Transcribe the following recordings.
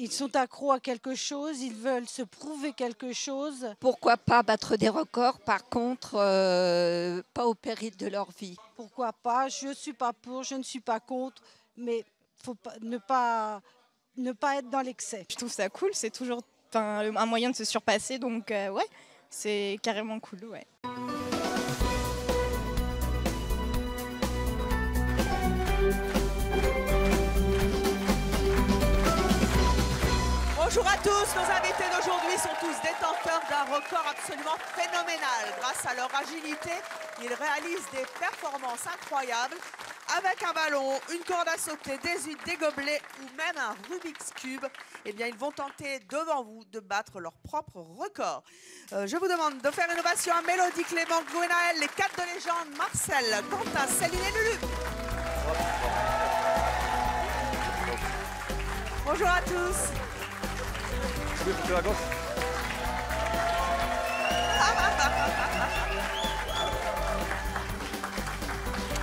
ils sont accros à quelque chose, ils veulent se prouver quelque chose. Pourquoi pas battre des records, par contre, pas au péril de leur vie. Pourquoi pas? Je ne suis pas pour, je ne suis pas contre, mais il faut pas, ne pas être dans l'excès. Je trouve ça cool, c'est toujours un moyen de se surpasser, donc ouais, c'est carrément cool, ouais. Bonjour à tous, nos invités d'aujourd'hui sont tous détenteurs d'un record absolument phénoménal. Grâce à leur agilité, ils réalisent des performances incroyables avec un ballon, une corde à sauter, des huîtres, des gobelets ou même un Rubik's Cube. Eh bien, ils vont tenter devant vous de battre leur propre record. Je vous demande de faire une ovation à Mélodie, Clément, Gwenaël, les 4 de légende, Marcel, Quentin, Céline et Lulu. Bonjour à tous. À gauche.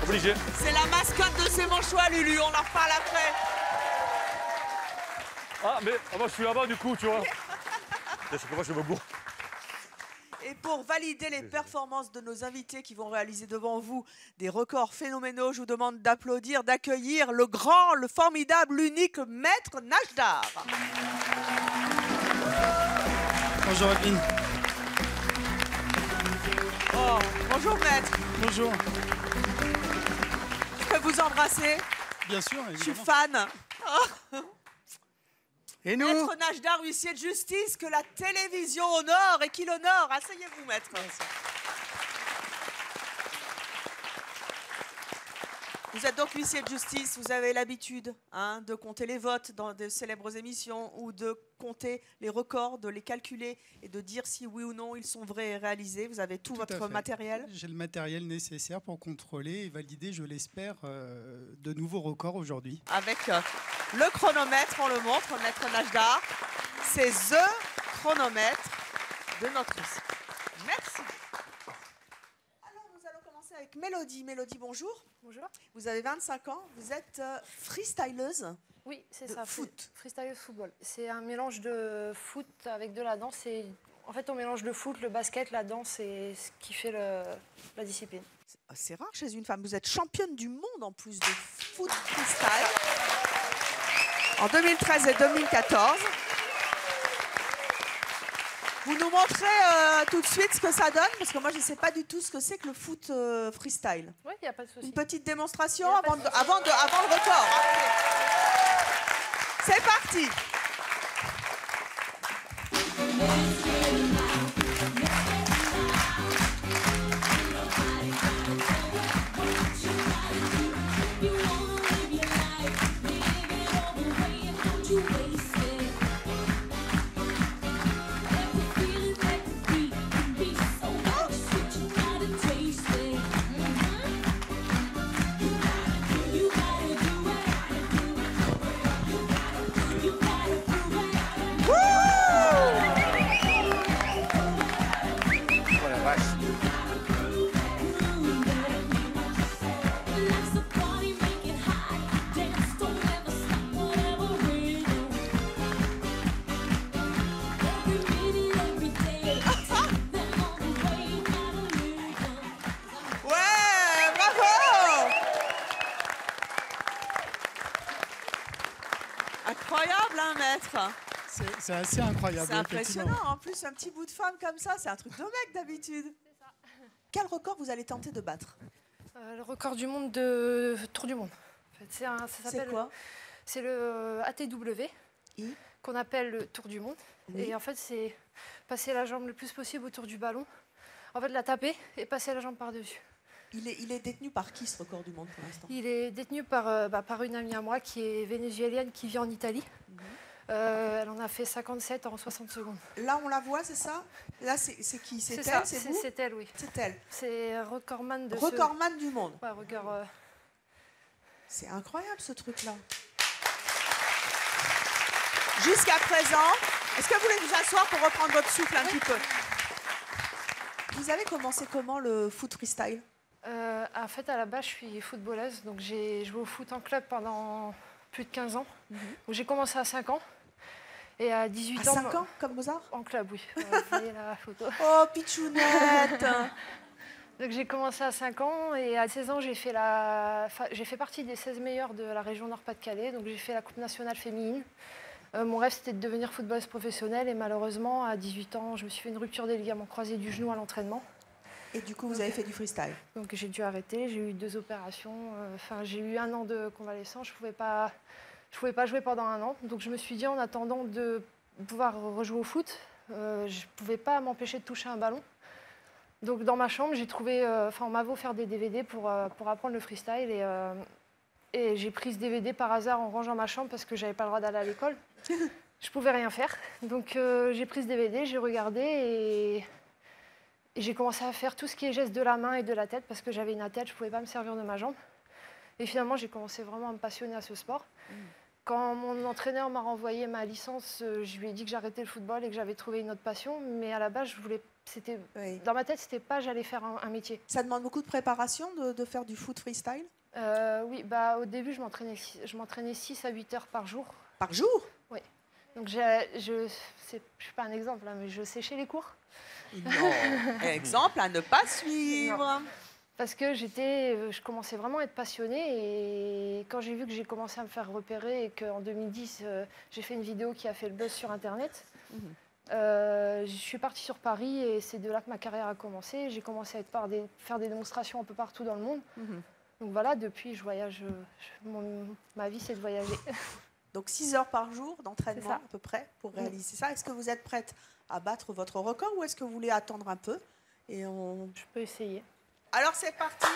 Obligé. C'est la mascotte de ces manchois, Lulu, on en reparle après. Ah, mais moi je suis là-bas du coup, tu vois. C'est que moi je me bourre. Et pour valider les performances de nos invités qui vont réaliser devant vous des records phénoménaux, je vous demande d'applaudir, d'accueillir le grand, le formidable, l'unique maître Najdar. Bonjour Adeline. Oh, bonjour maître. Bonjour. Je peux vous embrasser? Bien sûr, évidemment. Je suis fan. Oh. Et nous? Maître Najdar, huissier de justice, que la télévision honore et qu'il honore. Asseyez-vous, maître. Vous êtes donc huissier de justice, vous avez l'habitude de compter les votes dans de célèbres émissions ou de compter les records, de les calculer et de dire si oui ou non ils sont vrais et réalisés. Vous avez tout votre matériel. J'ai le matériel nécessaire pour contrôler et valider, je l'espère, de nouveaux records aujourd'hui. Avec le chronomètre, on le montre, maître Najdar. C'est THE chronomètre de notre huissier. Merci. Alors nous allons commencer avec Mélodie. Mélodie, bonjour. Bonjour. Vous avez 25 ans, vous êtes freestyleuse. Oui, c'est ça. Foot. Freestyle football. C'est un mélange de foot avec de la danse. En fait, on mélange le foot, le basket, la danse et ce qui fait la discipline. C'est rare chez une femme. Vous êtes championne du monde en plus de foot freestyle. En 2013 et 2014. Vous nous montrez tout de suite ce que ça donne, parce que moi je ne sais pas du tout ce que c'est que le foot freestyle. Oui, il n'y a pas de souci. Une petite démonstration avant le record. C'est parti. Incroyable, hein, maître? C'est assez incroyable. C'est impressionnant. En plus, un petit bout de femme comme ça, c'est un truc de mec d'habitude. C'est ça. Quel record vous allez tenter de battre? Le record du monde de Tour du Monde. En fait, c'est quoi? C'est le ATW, qu'on appelle le Tour du Monde. Oui. Et en fait, c'est passer la jambe le plus possible autour du ballon. En fait, la taper et passer la jambe par-dessus. Il est détenu par qui, ce record du monde, pour l'instant? Il est détenu par une amie à moi qui est vénézuélienne, qui vit en Italie. Elle en a fait 57 en 60 secondes. Là, on la voit, c'est ça? Là, c'est qui? C'est elle? C'est vous? C'est elle, oui. C'est elle. C'est recordman de recordman du monde. Ouais, record. C'est incroyable, ce truc-là. Jusqu'à présent, est-ce que vous voulez vous asseoir pour reprendre votre souffle un petit peu? Vous avez commencé comment le foot freestyle? En fait, à la base, je suis footballeuse, donc j'ai joué au foot en club pendant plus de 15 ans. Donc j'ai commencé à 5 ans. Et à 18 À ans... 5 ans, comme Mozart? En club, oui. Vous voyez la photo. Oh, pitchounette. Donc j'ai commencé à 5 ans et à 16 ans, j'ai fait partie des 16 meilleurs de la région Nord-Pas-de-Calais. Donc j'ai fait la Coupe nationale féminine. Mon rêve, c'était de devenir footballeuse professionnelle et malheureusement, à 18 ans, je me suis fait une rupture des ligaments croisés du genou à l'entraînement. Et du coup, vous avez fait du freestyle? Donc j'ai dû arrêter, j'ai eu 2 opérations. J'ai eu 1 an de convalescence. Je pouvais pas jouer pendant 1 an. Donc je me suis dit, en attendant de pouvoir rejouer au foot, je ne pouvais pas m'empêcher de toucher un ballon. Donc dans ma chambre, j'ai trouvé, on m'avait offert des DVD pour apprendre le freestyle et j'ai pris ce DVD par hasard en rangeant ma chambre parce que j'avais pas le droit d'aller à l'école. Je pouvais rien faire. Donc j'ai pris ce DVD, j'ai regardé et j'ai commencé à faire tout ce qui est geste de la main et de la tête parce que j'avais une attelle, je pouvais pas me servir de ma jambe. Et finalement, j'ai commencé vraiment à me passionner à ce sport. Quand mon entraîneur m'a renvoyé ma licence, je lui ai dit que j'arrêtais le football et que j'avais trouvé une autre passion. Mais à la base, dans ma tête, c'était pas j'allais faire un métier. Ça demande beaucoup de préparation de faire du foot freestyle? Oui, au début, je m'entraînais 6 à 8 heures par jour. Par jour? Oui. Donc je suis pas un exemple, là, mais je séchais les cours. Non. Exemple à ne pas suivre. Non. Parce que je commençais vraiment à être passionnée et quand j'ai vu que j'ai commencé à me faire repérer et qu'en 2010, j'ai fait une vidéo qui a fait le buzz sur Internet, je suis partie sur Paris et c'est de là que ma carrière a commencé. J'ai commencé à faire des démonstrations un peu partout dans le monde. Donc voilà, depuis, je voyage. Ma vie, c'est de voyager. Donc 6 heures par jour d'entraînement à peu près pour réaliser ça. Est-ce que vous êtes prête à battre votre record ou est-ce que vous voulez attendre un peu et Je peux essayer. Alors c'est parti.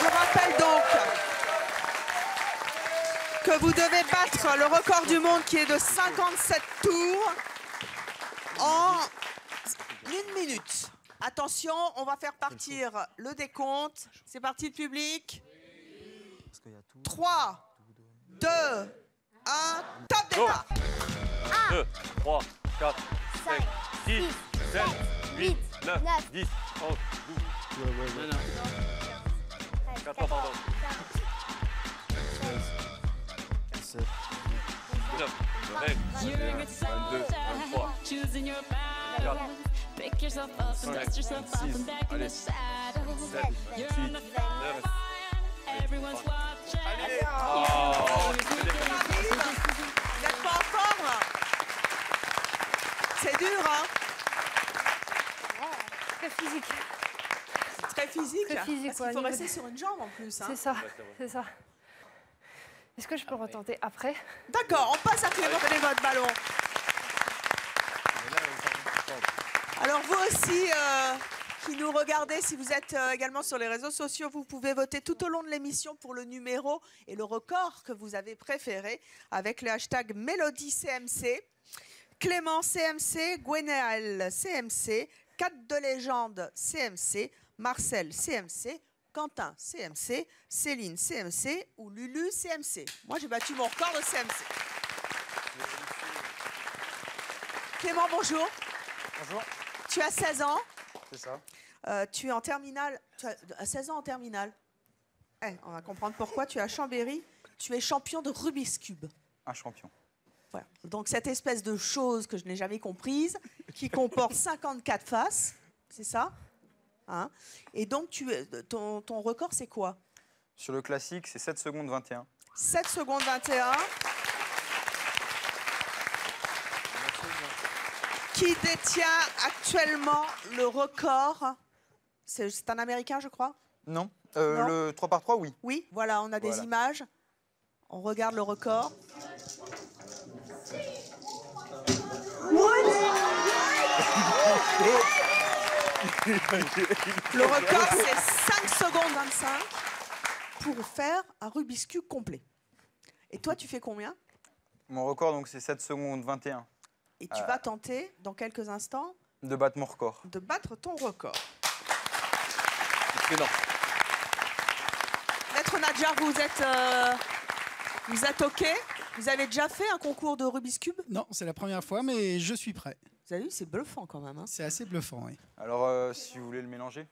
Je rappelle donc que vous devez battre le record du monde qui est de 57 tours en 1 minute. Attention, on va faire partir le décompte. C'est parti le public. 3, 2, 1, top départ. 2, 3, 4, 5, 6, 7, 8, 9, 10, 11, 12. 4 ans, pardon. 17, 19, 20, 21, 22, 23, 24, 25, 26, allez, 7, 8, 9, allez. Vous n'êtes pas en forme? C'est dur, hein? Très physique. Très physique. Très physique, parce qu'il faut rester sur une jambe en plus. Hein. C'est ça, c'est ça. Est-ce que je peux retenter après? D'accord, on passe à Clément. Prenez votre ballon. Alors vous aussi, qui nous regardez, si vous êtes également sur les réseaux sociaux, vous pouvez voter tout au long de l'émission pour le numéro et le record que vous avez préféré avec le hashtag MélodieCMC. Clément CMC, Gwenaël CMC, Kat de Légende CMC, Marcel CMC, Quentin CMC, Céline CMC ou Lulu CMC. Moi, j'ai battu mon record de CMC. Clément, bonjour. Bonjour. Tu as 16 ans. C'est ça. Tu es en terminale. Tu as 16 ans en terminale. On va comprendre pourquoi. Tu es à Chambéry. Tu es champion de Rubik's Cube. Un champion. Voilà. Donc, cette espèce de chose que je n'ai jamais comprise, qui comporte 54 faces, c'est ça, hein? Et donc, ton record, c'est quoi? Sur le classique, c'est 7 secondes 21. 7 secondes 21. Qui détient actuellement le record? C'est un Américain, je crois? Non. Non. Le 3 par 3, oui. Oui, voilà, on a des images. On regarde le record. Le record, c'est 5 secondes 25 pour faire un Rubik's Cube complet. Et toi, tu fais combien? Mon record, donc, c'est 7 secondes 21. Et tu vas tenter, dans quelques instants, de battre mon record. de battre ton record. Excellent. Maître Nadjar, vous êtes OK? Vous avez déjà fait un concours de Rubik's Cube? Non, c'est la première fois, mais je suis prêt. Vous avez vu, c'est bluffant quand même. Hein. C'est assez bluffant, oui. Alors, si vous voulez le mélanger.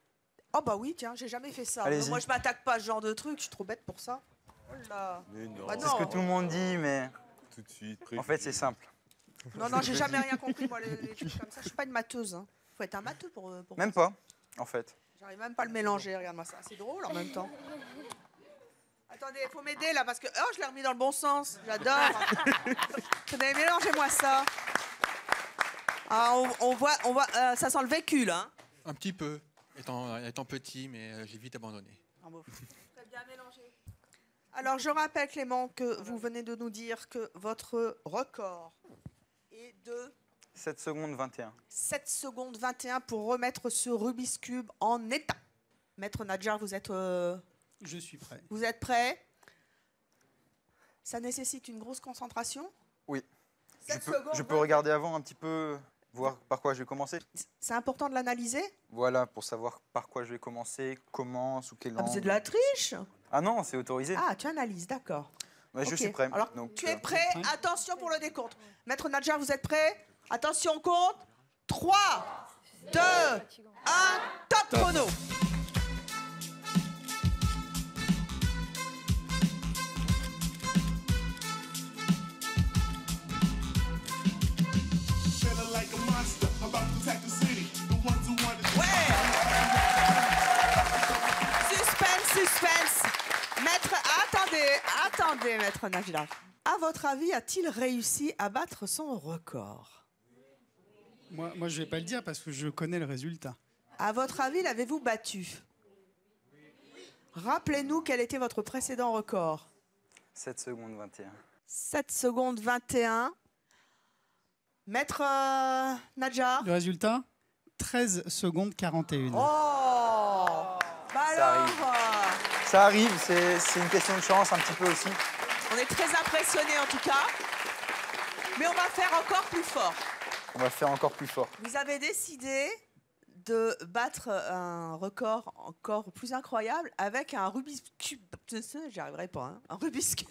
Oh bah oui, tiens, j'ai jamais fait ça. Allez-y. Moi, je m'attaque pas à ce genre de truc, je suis trop bête pour ça. Oh là. Mais non. Bah C'est ce que tout le monde dit, mais Tout de suite. en fait, c'est simple. Non, non, j'ai jamais rien compris, moi, les trucs comme ça. Je suis pas une matheuse. Hein. Faut être un matheux pour Même pas, en fait. J'arrive même pas à le mélanger, regarde-moi ça. C'est drôle en même temps. Attendez, il faut m'aider là parce que. Oh, je l'ai remis dans le bon sens. J'adore. Tenez, mélangez-moi ça. Ah, on voit, ça sent le vécu là. Hein. Un petit peu, étant petit, mais j'ai vite abandonné. Bravo. Très bien mélangé. Alors, je rappelle, Clément, que vous venez de nous dire que votre record est de 7 secondes 21. 7 secondes 21 pour remettre ce Rubik's Cube en état. Maître Nadjar, vous êtes... Je suis prêt. Vous êtes prêt? Ça nécessite une grosse concentration? Oui. 7 Je secondes, peux regarder avant un petit peu, voir par quoi je vais commencer. C'est important de l'analyser? Voilà, pour savoir par quoi je vais commencer, comment, sous quel Ah, angle. c'est de la triche? Ah non, c'est autorisé. Ah, tu analyses, d'accord. Ouais, je Ok. suis prêt. Alors, Donc, tu es prêt? Attention pour le décompte. Maître Nadjar, vous êtes prêt? Attention, compte. 3, 2, 1, top chrono. Ouais. Suspense. Maître, attendez, Maître Nadjar. À votre avis, a-t-il réussi à battre son record? Moi, je vais pas le dire parce que je connais le résultat. À votre avis, l'avez-vous battu? Rappelez-nous quel était votre précédent record. 7 secondes 21. 7 secondes 21. Maître Nadjar. Le résultat 13 secondes 41. Oh bah alors, Ça arrive, c'est une question de chance un petit peu aussi. on est très impressionnés en tout cas. Mais on va faire encore plus fort. On va faire encore plus fort. Vous avez décidé de battre un record encore plus incroyable avec un Rubik's Cube. J'y arriverai pas, hein. Un Rubik's Cube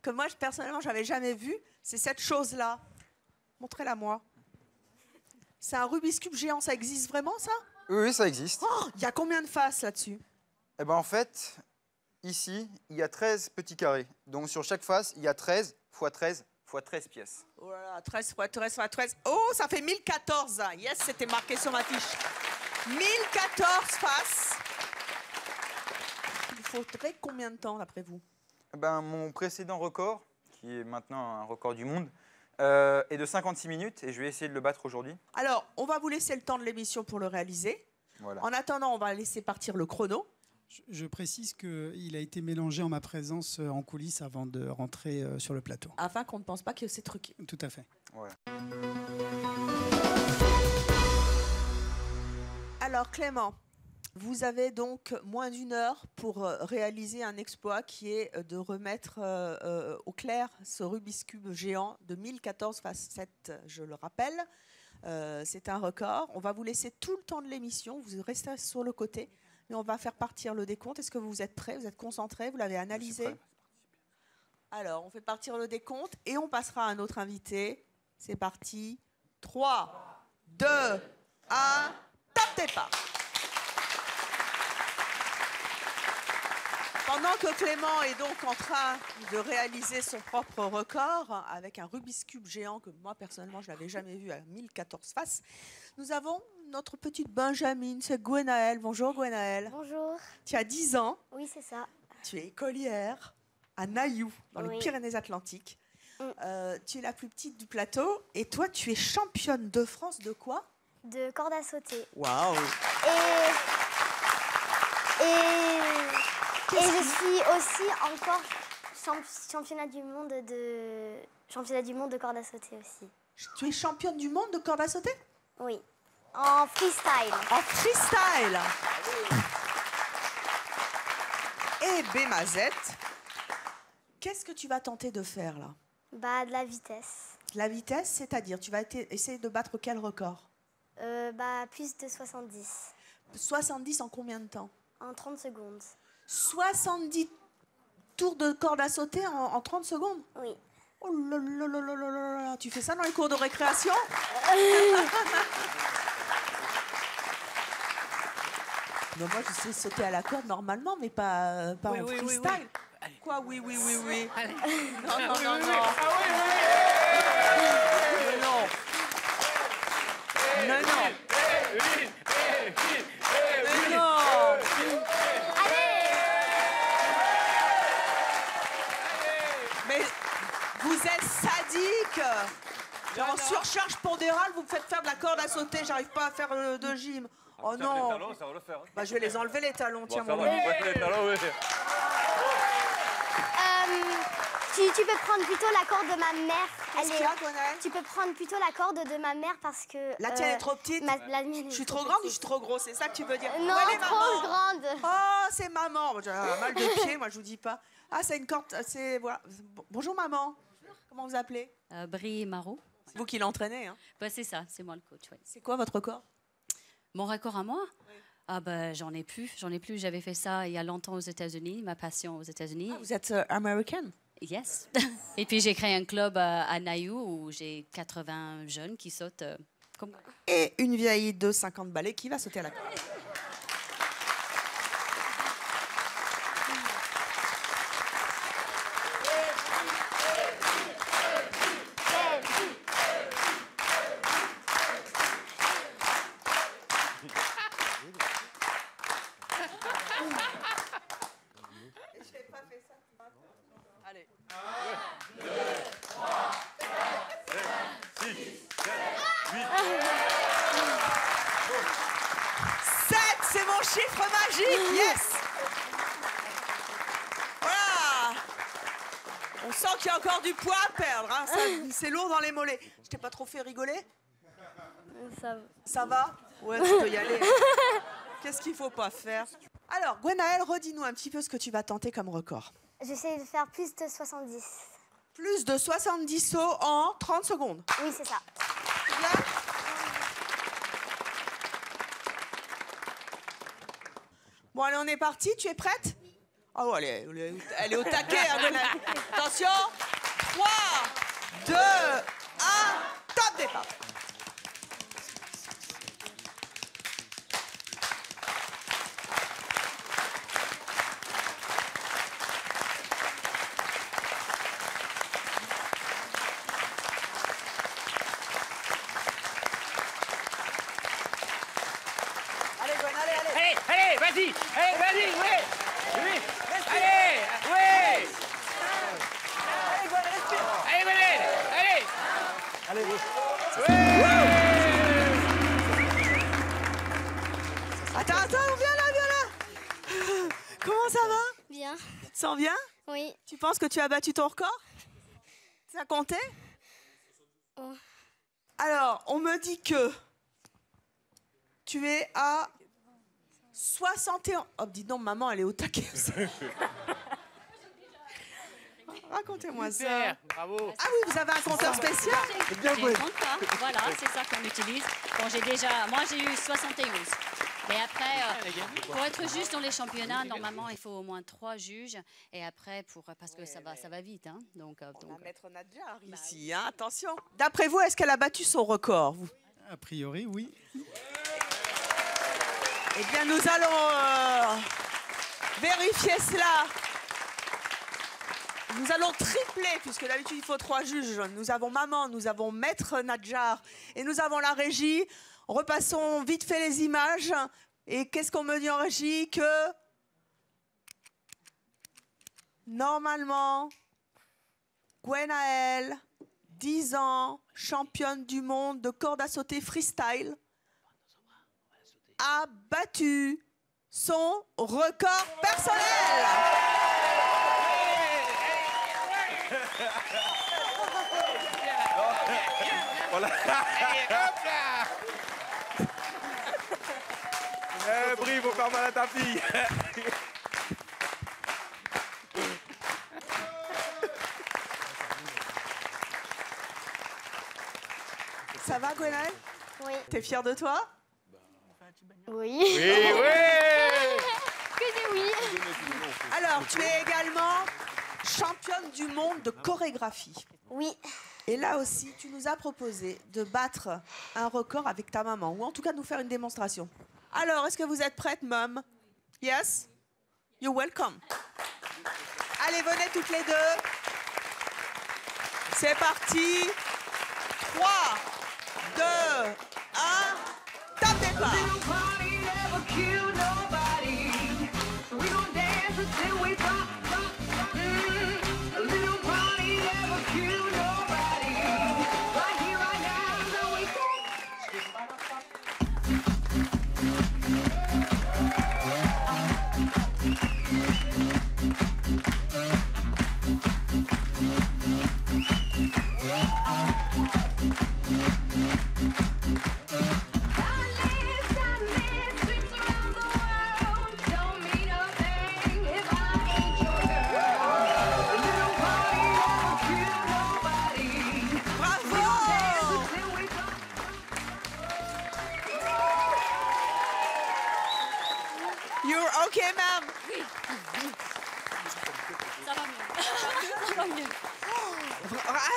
que moi, personnellement, j'avais jamais vu. C'est cette chose-là. Montrez-la moi. C'est un Rubik's Cube géant. Ça existe vraiment, ça? Oui, ça existe. Il y a combien de faces là-dessus? Eh ben, en fait, ici, il y a 13 petits carrés. Donc, sur chaque face, il y a 13 x 13 x 13 pièces. Oh là là, 13 x 13 x 13. Oh, ça fait 1014. Hein. Yes, c'était marqué sur ma fiche. 1014 faces. Il faudrait combien de temps, d'après vous? Eh ben, mon précédent record, qui est maintenant un record du monde, est de 56 minutes et je vais essayer de le battre aujourd'hui. Alors, on va vous laisser le temps de l'émission pour le réaliser. Voilà. En attendant, on va laisser partir le chrono. Je précise qu'il a été mélangé en ma présence en coulisses avant de rentrer sur le plateau. Afin qu'on ne pense pas que c'est truqué. Tout à fait. Voilà. Alors, Clément, vous avez donc moins d'1 heure pour réaliser un exploit qui est de remettre au clair ce Rubik's Cube géant de 1014 x 7, je le rappelle. C'est un record. On va vous laisser tout le temps de l'émission. Vous restez sur le côté. Mais on va faire partir le décompte. Est-ce que vous êtes prêts? Vous êtes concentrés? Vous l'avez analysé? Alors, on fait partir le décompte et on passera à un autre invité. C'est parti. 3, 2, 1, top départ. Pendant que Clément est donc en train de réaliser son propre record avec un Rubik's Cube géant que moi, personnellement, je ne l'avais jamais vu à 1014 faces, nous avons notre petite Benjamine, c'est Gwenaëlle. Bonjour Gwenaëlle. Bonjour. Tu as 10 ans. Oui, c'est ça. Tu es écolière à Nailloux, dans les Oui. Pyrénées-Atlantiques. Tu es la plus petite du plateau. Et toi, tu es championne de France de quoi? De corde à sauter. Waouh! Et je suis aussi encore championnat du monde de corde à sauter aussi. Tu es championne du monde de corde à sauter? Oui. En freestyle. En freestyle. Et Bémazette, qu'est-ce que tu vas tenter de faire là? Bah, de la vitesse. La vitesse, c'est-à-dire, tu vas essayer de battre quel record? Bah, plus de 70. 70 en combien de temps? En 30 secondes. 70 tours de corde à sauter en 30 secondes? Oui. Oh là là là là là là là, tu fais ça dans les cours de récréation? Non, moi, je sais sauter à la corde normalement, mais pas Oui, en oui, oui, freestyle. oui. Quoi, oui, oui, oui, oui. Allez. Non, non, non, non. Ah oui, oui, oui. Vous êtes sadique. En surcharge pondérale, vous me faites faire de la corde à sauter. J'arrive pas à faire de gym. Oh non. Les talons, ça va le faire. Hein. Bah, je vais les enlever, les talons. Tiens, ça mon va. loup. Ouais, les talons, oui. Tu peux prendre plutôt la corde de ma mère. Qu'est-ce qu'il y a, Gwenaëlle? Tu peux prendre plutôt la corde de ma mère parce que... La tienne est trop petite. La mienne est Je suis trop trop grande ou petite. je suis trop grosse? C'est ça que tu veux dire? Non, Où elle est, trop maman? grande. Oh, c'est maman. J'ai un mal de pied, moi, je vous dis pas. Ah, c'est une corde. C'est voilà. Bonjour, maman. Comment vous appelez? Brie Marot. C'est vous qui l'entraînez, hein? Bah, c'est ça, c'est moi le coach. Ouais. C'est quoi votre record? Mon record à moi? Ah bah, j'en ai plus. J'avais fait ça il y a longtemps aux États-Unis, ma passion aux États-Unis. Ah, vous êtes américaine? Yes. Et puis j'ai créé un club à Naïou où j'ai 80 jeunes qui sautent comme moi. Et une vieille de 50 balais qui va sauter à la corde. Allez. 7, c'est mon chiffre magique, yes. Voilà. On sent qu'il y a encore du poids à perdre, hein. C'est lourd dans les mollets. Je t'ai pas trop fait rigoler? Ça va? Ouais, tu peux y aller. Qu'est-ce qu'il faut pas faire? Alors, Gwenaëlle, redis-nous un petit peu ce que tu vas tenter comme record. J'essaie de faire plus de 70. Plus de 70 sauts en 30 secondes. Oui, c'est ça. Bien. Bon, allez, on est parti. Tu es prête? Oh, elle est au taquet, hein, Gwenaëlle. Attention. 3, 2, 1, top départ. Allez, Gwenaëlle, allez. Allez, vas-y, oui, oui, allez, oui. Allez, Gwenaëlle, respire. Allez, Gwenaëlle, allez. Allez, oui. Attends, viens là. Comment ça va? Bien. Tu te sens bien? Oui. Tu penses que tu as battu ton record? Ça a compté? Oh. Alors, on me dit que tu es à 61... Oh, dis donc, maman, elle est au taquet aussi. Racontez-moi ça. Super, bravo. Ah oui, vous avez un compteur spécial? J'ai un compteur, voilà, c'est ça qu'on utilise. Bon, moi j'ai eu 71. Mais après, pour être juste dans les championnats, normalement, il faut au moins 3 juges. Et après, parce que ça va vite. Hein, donc, On va mettre Nadjar ici, hein, attention. D'après vous, est-ce qu'elle a battu son record, vous? A priori, oui. Eh bien, nous allons vérifier cela. Nous allons tripler, puisque d'habitude, il faut 3 juges. Nous avons maman, nous avons maître Nadjar et nous avons la régie. Repassons vite fait les images. Et qu'est-ce qu'on me dit en régie? Que normalement, Gwenaëlle, 10 ans, championne du monde de corde à sauter freestyle, a battu son record personnel. Voilà. Eh, Brie, faut faire mal à ta fille. Ça va, Gwenaëlle? Oui. T'es fière de toi? Oui. Oui, oui. Que des oui. Alors, tu es également championne du monde de chorégraphie. Oui. Et là aussi, tu nous as proposé de battre un record avec ta maman, ou en tout cas de nous faire une démonstration. Alors, est-ce que vous êtes prête, Mom? Yes? You're welcome. Allez, venez toutes les deux. C'est parti. 3, 2, 1, top départ. A little party never killed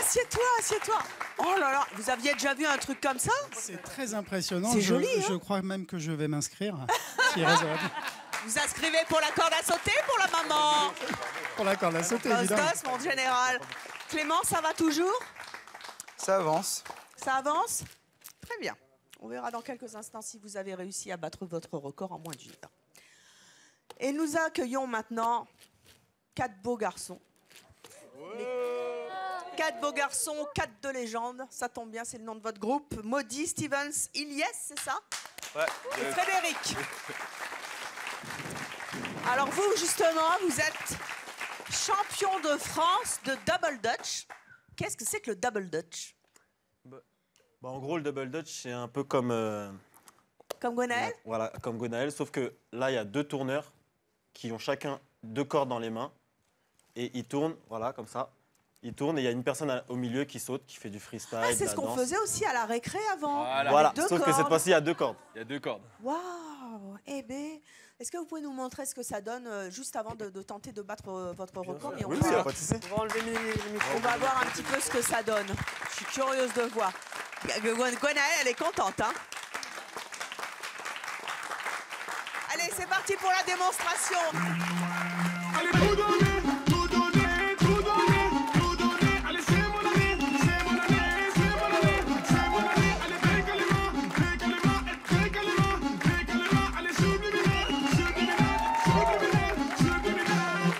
Assieds-toi, assieds-toi. Oh là là, vous aviez déjà vu un truc comme ça? C'est très impressionnant. C'est joli, Je crois même que je vais m'inscrire. Si vous inscrivez pour la corde à sauter, pour la maman? Pour la corde à sauter, Dos, évidemment. mon général. Clément, ça va toujours? Ça avance. Ça avance? Très bien. On verra dans quelques instants si vous avez réussi à battre votre record en moins d'une heure. Et nous accueillons maintenant 4 beaux garçons. 4 beaux garçons, 4 de légende. Ça tombe bien, c'est le nom de votre groupe. Maudit, Stevens, Ilyes, c'est ça? Ouais. Et Frédéric. Alors vous, justement, vous êtes champion de France de double dutch. Qu'est-ce que c'est que le double dutch? En gros, le double dutch, c'est un peu comme... Comme Gwenaël? Voilà, comme Gwenaël, sauf que là, il y a 2 tourneurs qui ont chacun 2 cordes dans les mains. Et ils tournent, voilà, comme ça. Ils tournent et il y a une personne au milieu qui saute, qui fait du freestyle, Ah, c'est ce qu'on faisait aussi à la récré avant. Voilà, Avec 2 sauf que cette cordes. fois-ci, il y a 2 cordes. Il y a 2 cordes. Waouh! Eh bien, est-ce que vous pouvez nous montrer ce que ça donne juste avant de tenter de battre votre record? Mais Oui, on va, pas de souci. on va voir un petit peu ce que ça donne. Je suis curieuse de voir. Gwenaël, elle est contente, hein? Allez, c'est parti pour la démonstration. Allez, tout donner, tout donner, tout donner, tout donner. Allez, c'est mon année, c'est mon année, c'est mon année, c'est mon année. Allez, décalez-moi, décalez-moi, décalez-moi, décalez-moi. Allez, subliminal, subliminal, subliminal, subliminal.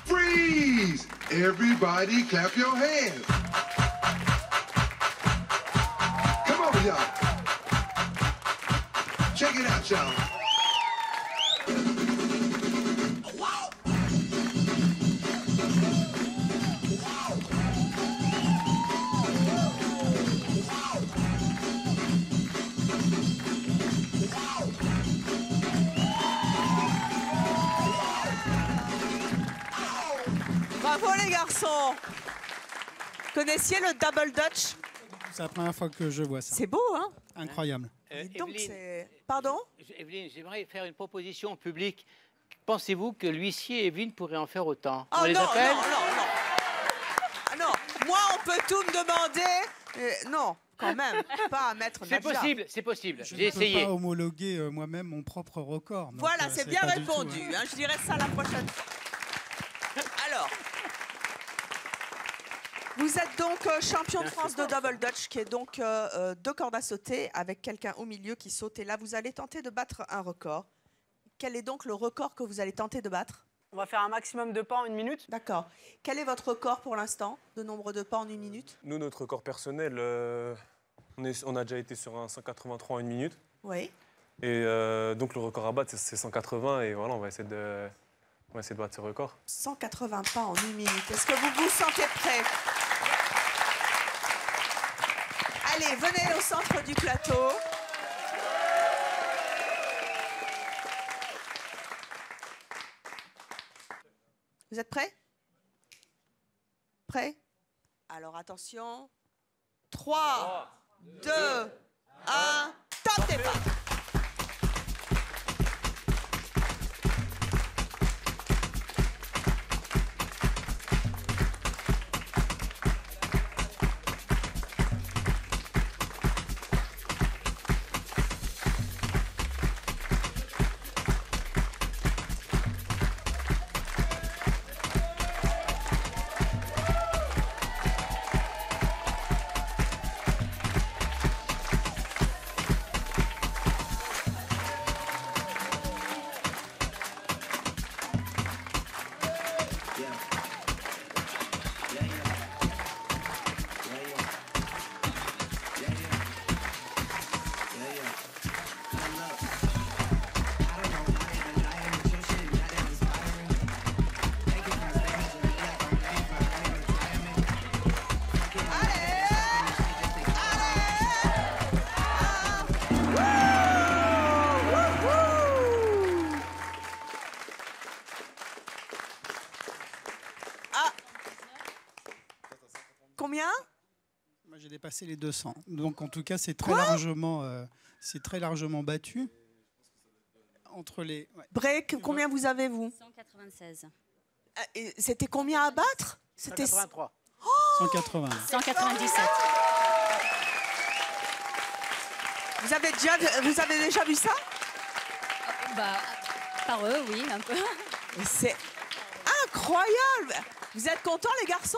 Freeze! Everybody clap your hands. Come on, y'all. Check it out, y'all. Bravo les garçons. Connaissiez le double dutch? C'est la première fois que je vois ça. C'est beau, hein? Incroyable. Donc c'est... Pardon? Evelyne, j'aimerais faire une proposition au public. Pensez-vous que l'huissier et Evelyne pourraient en faire autant? Oh On les non, appelle? non, non, non. Ah non, moi on peut tout me demander. Non, quand même, pas à mettre C'est Nadja. possible, c'est possible. Je J'ai ne peux essayé. pas homologuer moi-même mon propre record. donc, Voilà, c'est bien pas du tout, répondu. Hein, je dirais ça la prochaine. Alors, vous êtes donc champion de France de double dutch, qui est donc 2 cordes à sauter avec quelqu'un au milieu qui saute. Et là, vous allez tenter de battre un record. Quel est donc le record que vous allez tenter de battre? On va faire un maximum de pas en 1 minute. D'accord. Quel est votre record pour l'instant, de nombre de pas en 1 minute? Nous, notre record personnel, on a déjà été sur un 183 en 1 minute. Oui. Et donc le record à battre, c'est 180. Et voilà, on va essayer de battre ce record. 180 pas en 1 minute. Est-ce que vous vous sentez prêt? Allez, venez au centre du plateau. Vous êtes prêts? Prêts? Alors attention. 3, 2, 1, top départ. Combien? Moi, j'ai dépassé les 200. Donc, en tout cas, c'est très largement battu. Entre les... Ouais. Break, combien vous avez, vous? 196. C'était combien à battre? C'était 183. 180. 197. Vous avez déjà vu ça? Bah, par eux, oui, un peu. C'est incroyable. Vous êtes contents, les garçons?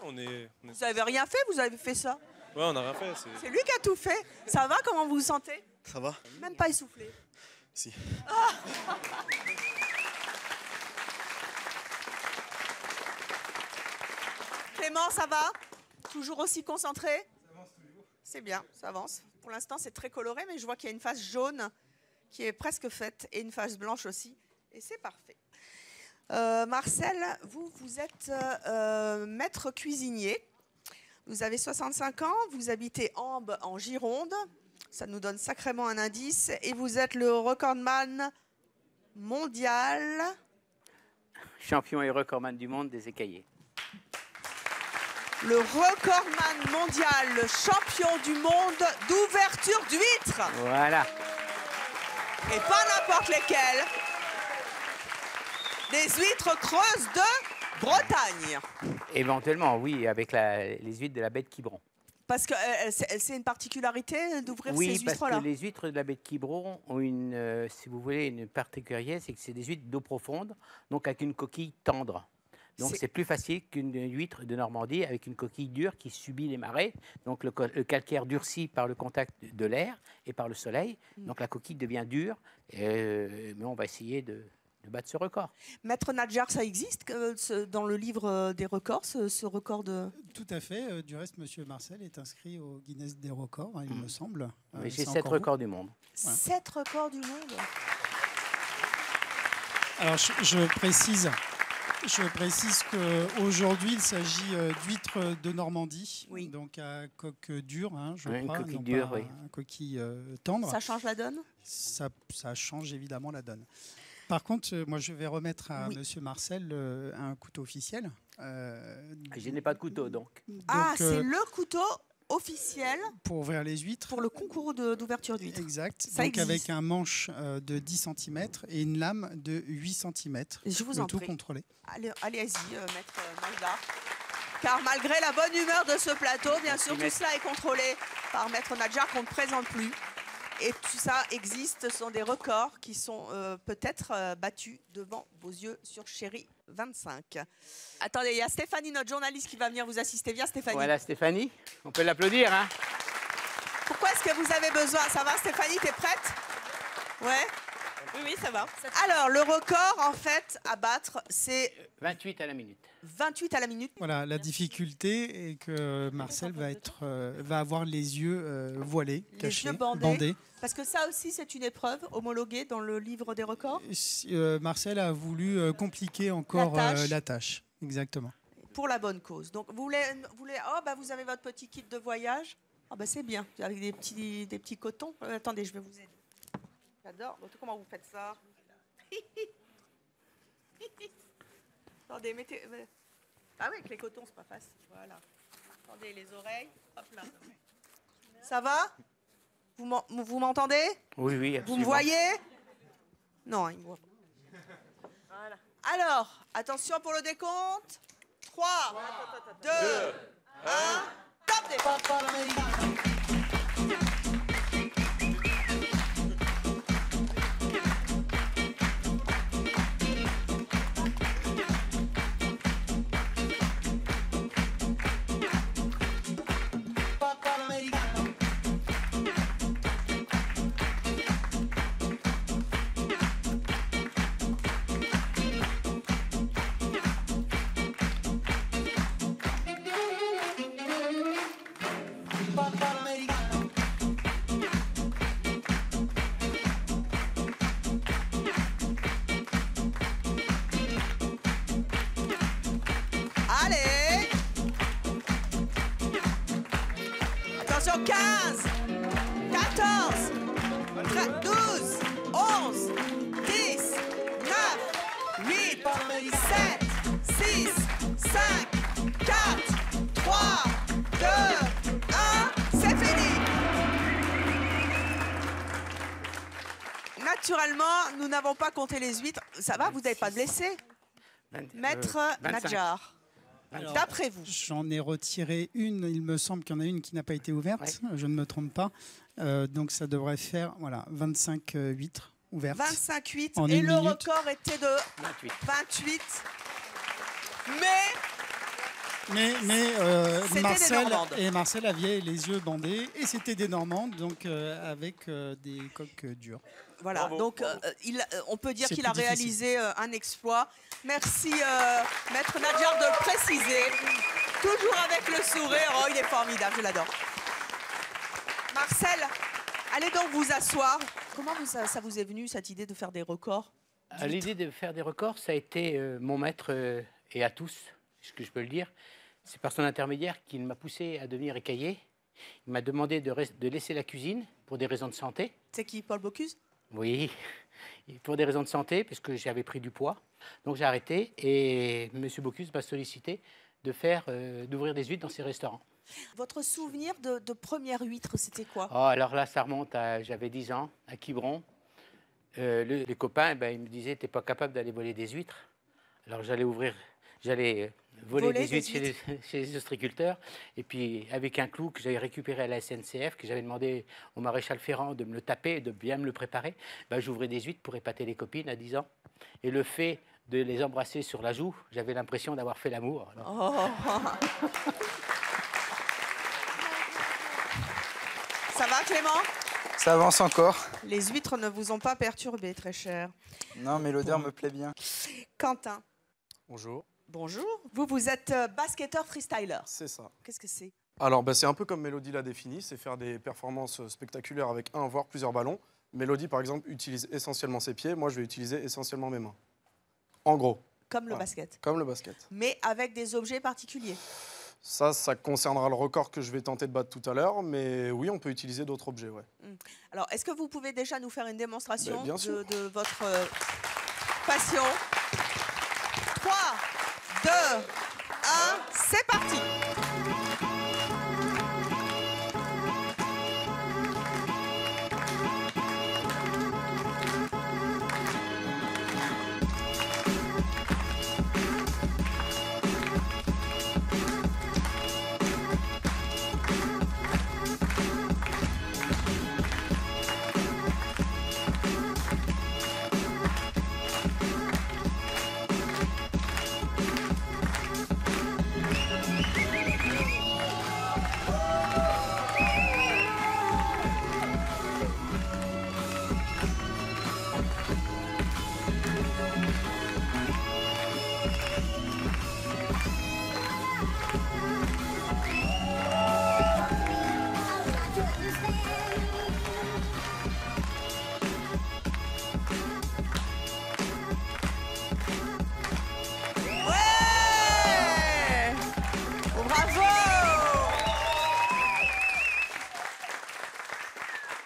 Vous avez rien fait, vous avez fait ça? Ouais, on n'a rien fait. C'est lui qui a tout fait. Ça va, comment vous vous sentez? Ça va? Même pas essoufflé. Si. Clément, ça va? Toujours aussi concentré? Ça avance toujours. C'est bien, ça avance. Pour l'instant, c'est très coloré, mais je vois qu'il y a une face jaune qui est presque faite et une face blanche aussi. Et c'est parfait. Marcel, vous êtes maître cuisinier. Vous avez 65 ans, vous habitez Ambes en Gironde. Ça nous donne sacrément un indice. Et vous êtes le recordman mondial. Champion et recordman du monde des écaillés. Le recordman mondial, le champion du monde d'ouverture d'huîtres. Voilà. Et pas n'importe lesquelles. Des huîtres creuses de Bretagne. Éventuellement, oui, avec les huîtres de la baie de Quiberon. Parce que c'est une particularité d'ouvrir ces Oui, huîtres-là. parce que les huîtres de la baie de Quiberon ont une, si vous voulez, une particularité, c'est que c'est des huîtres d'eau profonde, donc avec une coquille tendre. Donc c'est plus facile qu'une huître de Normandie avec une coquille dure qui subit les marées. Donc le calcaire durcit par le contact de l'air et par le soleil. Donc la coquille devient dure. Mais on va essayer de battre ce record. Maître Nadjar, ça existe dans le livre des records, ce record de... Tout à fait. Du reste, Monsieur Marcel est inscrit au Guinness des records, il me semble. Oui, j'ai 7 records du monde. 7 records du monde. Alors je précise qu'aujourd'hui, il s'agit d'huîtres de Normandie, donc à coque dure, je crois, une coquille non dure, pas oui. une coquille tendre. Ça change la donne? Ça change évidemment la donne. Par contre, moi, je vais remettre à Monsieur Marcel un couteau officiel. Je n'ai pas de couteau, donc. C'est le couteau officiel pour ouvrir les huîtres. Pour le concours d'ouverture d'huîtres. Exact. Ça donc existe. avec un manche de 10 cm et une lame de 8 cm. Je vous le en tout prie. contrôlé. Allez-y, maître Nadjar. Car malgré la bonne humeur de ce plateau, bien sûr, tout cela est contrôlé par maître Nadjar qu'on ne présente plus. Et tout ça existe, ce sont des records qui sont peut-être battus devant vos yeux sur Chéri 25. Attendez, il y a Stéphanie, notre journaliste, qui va venir vous assister. Viens, Stéphanie. Voilà, Stéphanie. On peut l'applaudir, hein? Pourquoi est-ce que vous avez besoin? Ça va, Stéphanie, t'es prête? Ouais? Oui, ça va. Alors, le record, en fait, à battre, c'est... 28 à la minute. 28 à la minute. Voilà, la difficulté est que Marcel va avoir les yeux voilés, cachés, les yeux bandés. Parce que ça aussi, c'est une épreuve homologuée dans le livre des records. Marcel a voulu compliquer encore la tâche. Exactement. Pour la bonne cause. Donc, vous avez votre petit kit de voyage. C'est bien, avec des petits cotons. Attendez, je vais vous aider. J'adore. Comment vous faites ça? Attendez, mettez... Ah oui, avec les cotons, c'est pas facile. Voilà. Attendez, les oreilles. Hop là. Ça va? Vous m'entendez? Oui, oui, absolument. Vous me voyez? Non, il me voit pas. Voilà. Alors, attention pour le décompte. 3, 2, 1, top des... Allez! Attention, 15, 14, 12, 11, 10, 9, 8, 7, 6, 5, 4, 3, 2, 1, c'est fini! Naturellement, nous n'avons pas compté les huîtres. Ça va, vous n'avez pas de blessés? Maître 25. Nadjar, Alors, d'après vous. J'en ai retiré une. Il me semble qu'il y en a une qui n'a pas été ouverte. Je ne me trompe pas. Donc ça devrait faire 25 huîtres ouvertes. 25 huîtres. En Et une le minute. record était de 28. Mais C'était des Normandes. Marcel avait les yeux bandés et c'était des Normandes, donc avec des coques dures. voilà, Bravo. donc on peut dire C'est qu'il a plus réalisé un exploit. Merci Maître Nadjar de le préciser. Toujours avec le sourire. Oh, il est formidable, je l'adore. Marcel, allez donc vous asseoir. Comment ça vous est venu, cette idée de faire des records? L'idée de faire des records, ça a été mon maître et à tous, ce que je peux le dire. C'est par son intermédiaire qu'il m'a poussé à devenir écaillé. Il m'a demandé de laisser la cuisine pour des raisons de santé. C'est qui, Paul Bocuse? Oui, pour des raisons de santé, parce que j'avais pris du poids. Donc j'ai arrêté et M. Bocuse m'a sollicité d'ouvrir des huîtres dans ses restaurants. Votre souvenir de première huître, c'était quoi? Oh, alors là, ça remonte à... J'avais 10 ans, à Quiberon. Les copains, ils me disaient, t'es pas capable d'aller voler des huîtres. Alors j'allais voler des huîtres chez les ostriculteurs. Et puis avec un clou que j'avais récupéré à la SNCF, que j'avais demandé au maréchal Ferrand de me le taper, de bien me le préparer, j'ouvrais des huîtres pour épater les copines à 10 ans. Et le fait de les embrasser sur la joue, j'avais l'impression d'avoir fait l'amour. Oh. Ça va, Clément? Ça avance encore. Les huîtres ne vous ont pas perturbé, très cher. Non, mais l'odeur me plaît bien. Quentin. Bonjour. Bonjour. Vous êtes basketteur freestyler. C'est ça. Qu'est-ce que c'est? Alors, c'est un peu comme Mélodie l'a défini, c'est faire des performances spectaculaires avec un, voire plusieurs ballons. Mélodie, par exemple, utilise essentiellement ses pieds. Moi, je vais utiliser essentiellement mes mains. En gros. Comme le basket. Comme le basket. Mais avec des objets particuliers. Ça concernera le record que je vais tenter de battre tout à l'heure, mais oui, on peut utiliser d'autres objets, ouais. Alors, est-ce que vous pouvez déjà nous faire une démonstration bien sûr. de votre passion? 3, 2, 1, c'est parti!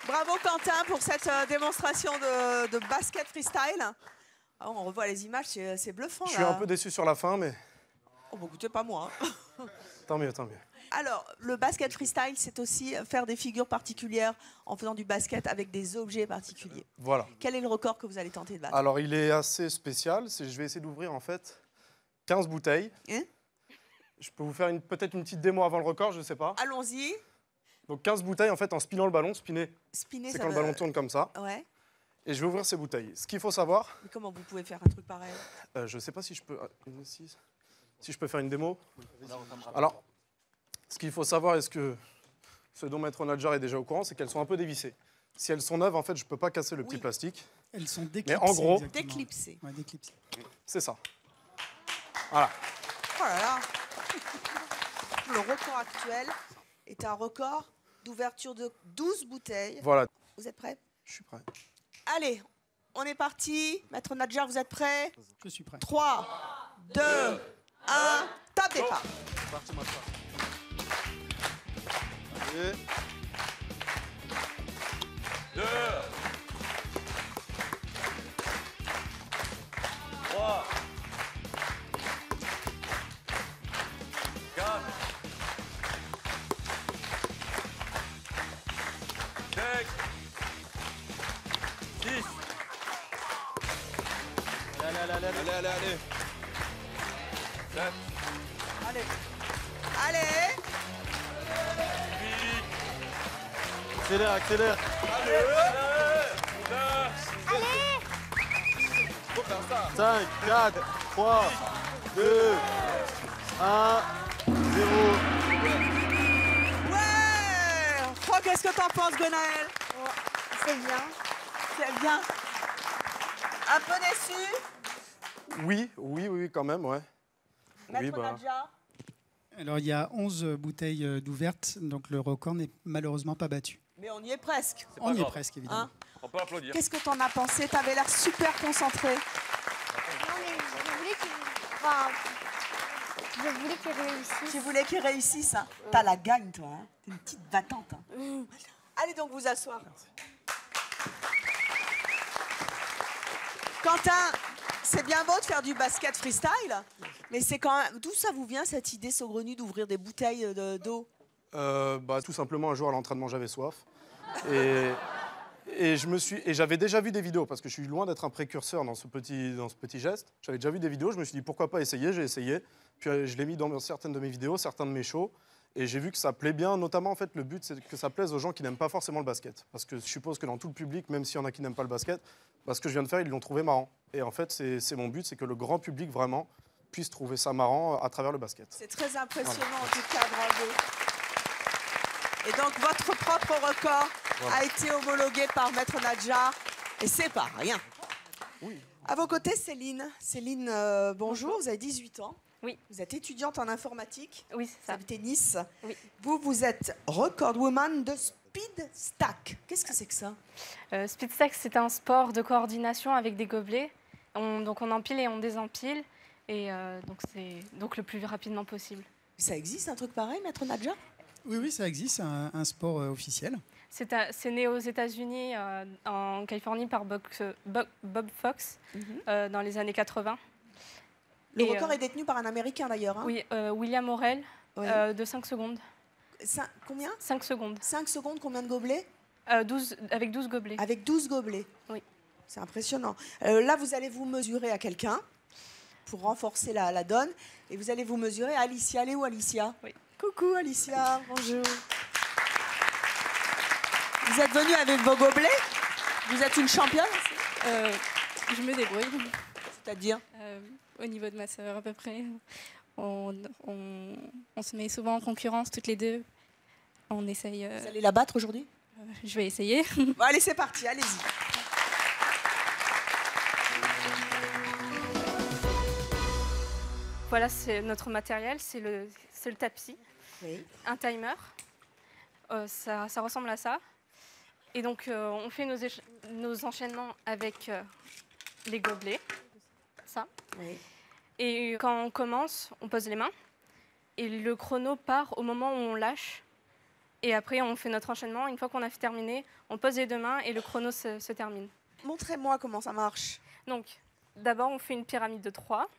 Bravo Quentin pour cette démonstration de basket freestyle. Ah, on revoit les images, c'est bluffant. Je suis un peu déçu sur la fin, mais Oh, bah, écoutez, pas moi. Hein. tant mieux, tant mieux. Alors, le basket freestyle, c'est aussi faire des figures particulières en faisant du basket avec des objets particuliers. Voilà. Quel est le record que vous allez tenter de battre? Alors, il est assez spécial. Je vais essayer d'ouvrir, en fait, 15 bouteilles. Je peux vous faire peut-être une petite démo avant le record, je ne sais pas. Allons-y. Donc 15 bouteilles, en fait, en spinant le ballon. Spinner, Spinner, c'est ça quand le veut- ballon tourne comme ça. Ouais. Et je vais ouvrir ces bouteilles. Ce qu'il faut savoir... Mais comment vous pouvez faire un truc pareil? je ne sais pas si je peux... Si je peux faire une démo. Alors, ce qu'il faut savoir, est-ce que ce dont Maître Nadjar est déjà au courant, c'est qu'elles sont un peu dévissées. Si elles sont neuves, en fait, je ne peux pas casser le petit plastique. Elles sont Mais déclipsées. en gros, exactement. Déclipsées. Ouais, déclipsées. c'est ça. Voilà. Oh là là. Le record actuel est un record d'ouverture de 12 bouteilles. Voilà. Vous êtes prêts? Je suis prêt. Allez, on est parti. Maître Nadjar, vous êtes prêts? Je suis prêt. 3, 2, 1, top départ. C'est parti, moi, ça. Allez. 2, 3, 4, 5, 6. Allez, allez, allez, allez. Allez. Allez. Accélère, accélère. Allez. 5, 4, 3, 2, 1, 0. Ouais. Oh, qu'est-ce que t'en penses, Gwenaël? C'est bien. C'est bien. Un peu déçu? Oui, quand même, ouais. Maître Nadja? Alors, il y a 11 bouteilles d'ouvertes, donc le record n'est malheureusement pas battu. Mais on y est presque. On y est presque, évidemment. Hein? On peut applaudir. Qu'est-ce que t'en as pensé? T'avais l'air super concentré. Non, mais je voulais qu'il je voulais qu'il réussisse. Tu voulais qu'il réussisse, hein? T'as la gagne, toi. Hein? T'es une petite battante. Hein? Allez donc vous asseoir. Quentin, c'est bien beau de faire du basket freestyle, mais c'est quand même... D'où ça vous vient, cette idée saugrenue d'ouvrir des bouteilles d'eau? Tout simplement, un jour à l'entraînement, j'avais soif. Et j'avais déjà vu des vidéos, parce que je suis loin d'être un précurseur dans ce petit geste. J'avais déjà vu des vidéos, je me suis dit pourquoi pas essayer, j'ai essayé. Puis je l'ai mis dans certaines de mes vidéos, certains de mes shows. Et j'ai vu que ça plaît bien, notamment en fait le but c'est que ça plaise aux gens qui n'aiment pas forcément le basket. Parce que je suppose que dans tout le public, même s'il y en a qui n'aiment pas le basket, ce que je viens de faire, ils l'ont trouvé marrant. Et en fait c'est mon but, c'est que le grand public vraiment puisse trouver ça marrant à travers le basket. C'est très impressionnant en tout cas, bravo. Et donc votre propre record a été homologué par Maître Nadja, et c'est pas rien. Oui. À vos côtés, Céline. Céline, bonjour, vous avez 18 ans. Oui. Vous êtes étudiante en informatique. Oui, c'est ça. Vous habitez Nice. Oui. Vous êtes record woman de speed stack. Qu'est-ce que c'est que ça? Speed stack, c'est un sport de coordination avec des gobelets. Donc on empile et on désempile. Et donc c'est le plus rapidement possible. Ça existe un truc pareil, Maître Nadja? Oui, ça existe, un sport officiel. C'est né aux États-Unis, en Californie, par Bob Fox, dans les années 80. Le record est détenu par un Américain d'ailleurs. Hein? Oui, William Orel, de 5 secondes. Combien? 5 secondes. 5 secondes, combien de gobelets? 12, avec 12 gobelets. Avec 12 gobelets? Oui. C'est impressionnant. Là, vous allez vous mesurer à quelqu'un pour renforcer la donne. Et vous allez vous mesurer à Alicia. Elle est où, Alicia? Oui. Coucou, Alicia. Bonjour. Vous êtes venue avec vos gobelets? Vous êtes une championne? Je me débrouille. C'est-à-dire? Au niveau de ma sœur, à peu près. On se met souvent en concurrence, toutes les deux. On essaye... Vous allez la battre aujourd'hui? Je vais essayer. Bon, allez, c'est parti, allez-y. Voilà, c'est notre matériel, c'est le tapis. Oui. Un timer. Ça ressemble à ça. Et donc, on fait nos enchaînements avec les gobelets. Ça. Oui. Et quand on commence, on pose les mains. Et le chrono part au moment où on lâche. Et après, on fait notre enchaînement. Une fois qu'on a terminé, on pose les deux mains et le chrono se termine. Montrez-moi comment ça marche. Donc, d'abord, on fait une pyramide de 3.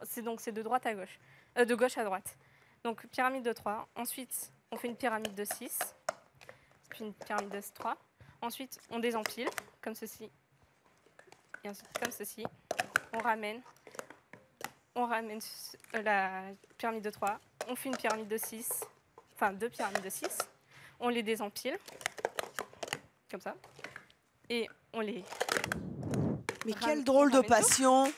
C'est de droite à gauche. De gauche à droite. Donc, pyramide de 3. Ensuite, on fait une pyramide de 6. Puis une pyramide de 3. Ensuite, on désempile, comme ceci. Et ensuite, comme ceci. On ramène la pyramide de 3. On fait une pyramide de 6. Enfin, 2 pyramides de 6. On les désempile. Comme ça. Et on les... Mais quelle drôle de passion!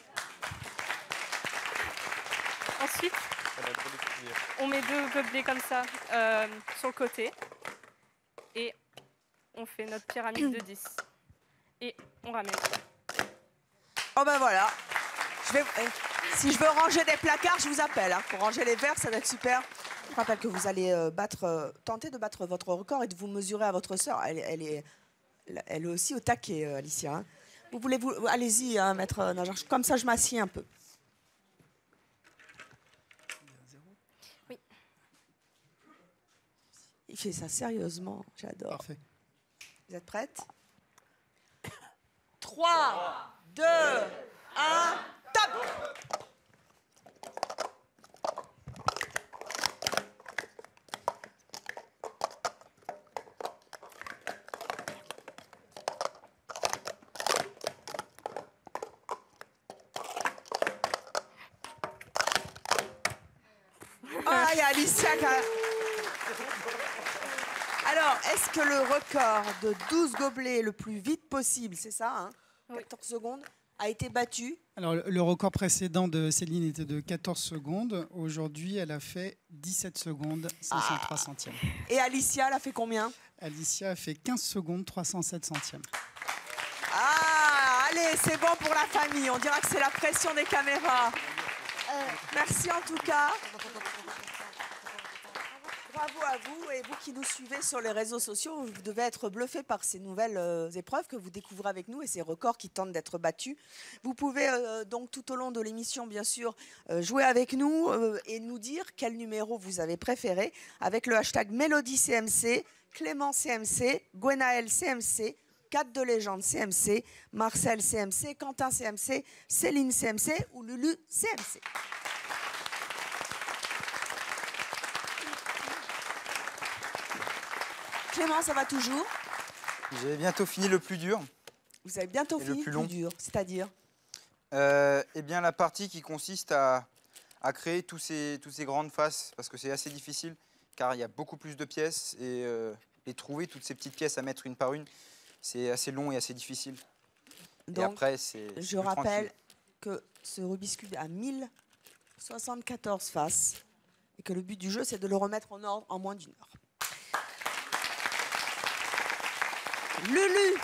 Ensuite, on met 2 gobelets comme ça sur le côté. Et on fait notre pyramide de 10. Et on ramène. Oh ben voilà. Si je veux ranger des placards, je vous appelle. Hein. Pour ranger les verres, ça va être super. Je rappelle que vous allez tenter de battre votre record et de vous mesurer à votre sœur. Elle est aussi au taquet, Alicia. Hein. Allez-y, hein, Maître Nadja. Comme ça, je m'assieds un peu. Oui. Il fait ça sérieusement. J'adore. Parfait. Vous êtes prêtes? 3, 2, 1, top! il y a Alicia qui a... Alors, est-ce que le record de 12 gobelets le plus vite possible, c'est ça, hein, 14 secondes, a été battu? Alors, le record précédent de Céline était de 14 secondes. Aujourd'hui, elle a fait 17 secondes, 503 centièmes. Et Alicia, elle a fait combien? Alicia a fait 15 secondes, 307 centièmes. Ah, allez, c'est bon pour la famille. On dira que c'est la pression des caméras. Merci en tout cas. Bravo à vous et vous qui nous suivez sur les réseaux sociaux, vous devez être bluffés par ces nouvelles épreuves que vous découvrez avec nous et ces records qui tentent d'être battus. Vous pouvez donc tout au long de l'émission, bien sûr, jouer avec nous et nous dire quel numéro vous avez préféré avec le hashtag MélodyCMC, Clément CMC, Gwenaël CMC, Kat de Légende CMC, Marcel CMC, Quentin CMC, Céline CMC ou Lulu CMC. Clément, ça va toujours? J'ai bientôt fini le plus dur. Vous avez bientôt fini le plus dur, c'est-à-dire? Eh bien, la partie qui consiste à créer tous ces grandes faces, parce que c'est assez difficile, car il y a beaucoup plus de pièces, et les trouver, toutes ces petites pièces à mettre une par une, c'est assez long et assez difficile. Donc, et après, c'est je rappelle que ce Rubik's Cube a 1074 faces, et que le but du jeu, c'est de le remettre en ordre en moins d'une heure. Lulu,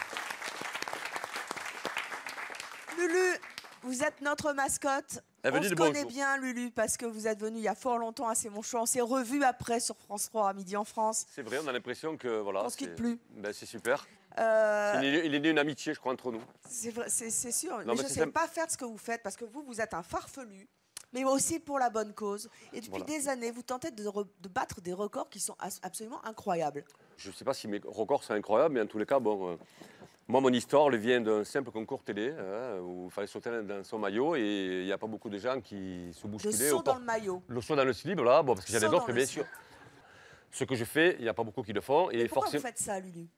vous êtes notre mascotte. On se connaît bien, Lulu, parce que vous êtes venu il y a fort longtemps à C'est mon choix. On s'est revus après sur France 3 à Midi en France. C'est vrai, on a l'impression que voilà. On se quitte plus. Ben, c'est super. Il est né une amitié, je crois, entre nous. C'est vrai, c'est sûr. Non, mais je ne sais pas faire ce que vous faites parce que vous êtes un farfelu, mais aussi pour la bonne cause. Et depuis des années, vous tentez de battre des records qui sont absolument incroyables. Je ne sais pas si mes records sont incroyables, mais en tous les cas, bon, moi, mon histoire elle vient d'un simple concours télé où il fallait sauter dans son maillot et il n'y a pas beaucoup de gens qui se bousculaient. Le saut dans le maillot. Le saut dans le slip, là, bon, parce qu'il y en a d'autres, bien sûr. Ce que je fais, il n'y a pas beaucoup qui le font. Et pourquoi vous faites ça, Lulu?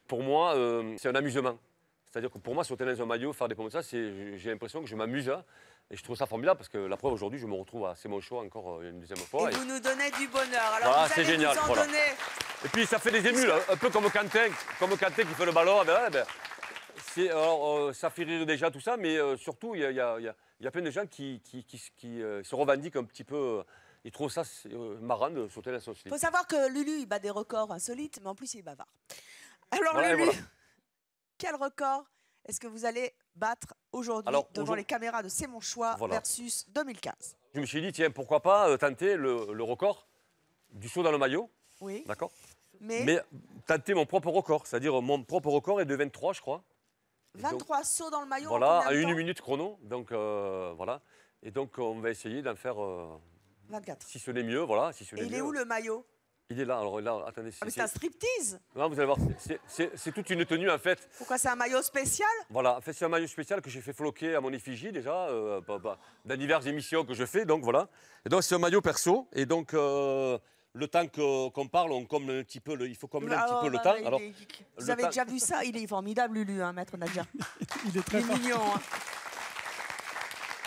Pour moi, c'est un amusement. C'est-à-dire que pour moi, sauter dans un maillot, faire des pommes comme ça, j'ai l'impression que je m'amuse. Et je trouve ça formidable parce que la preuve, aujourd'hui, je me retrouve à C'est mon choix encore une deuxième fois. Et vous nous donnez du bonheur. Alors voilà, vous allez génial, nous en voilà. donner... Et puis ça fait des émules, un peu comme Quentin qui fait le ballon. Ça fait rire déjà tout ça, mais surtout, il y a plein de gens qui se revendiquent un petit peu. Ils trouvent ça marrant de sauter dans son slip. Il faut savoir que Lulu, il bat des records insolites, mais en plus, il est bavard. Alors voilà, Lulu, voilà. Quel record est-ce que vous allez battre aujourd'hui devant les caméras de C'est mon choix versus 2015? Je me suis dit, tiens, pourquoi pas tenter le record du saut dans le maillot. Oui. D'accord. Mais tenter mon propre record, c'est-à-dire mon propre record est de 23, je crois. 23 sauts dans le maillot. Voilà, à 1 minute chrono. Donc voilà. Et donc on va essayer d'en faire 24. Si ce n'est mieux, voilà. Si ce n'est Et il est où le maillot? Il est là. Alors là, attendez. Ah, mais c'est un striptease. Non, vous allez voir, c'est toute une tenue en fait. Pourquoi c'est un maillot spécial? Voilà, en fait c'est un maillot spécial que j'ai fait floquer à mon effigie déjà, dans diverses émissions que je fais, donc voilà. Et donc c'est un maillot perso, et donc le temps qu'on parle, on comble un petit peu, il faut combler un petit peu le temps. Alors, vous avez déjà vu ça? Il est formidable, Lulu, hein, maître Nadia. Il est très mignon. Hein.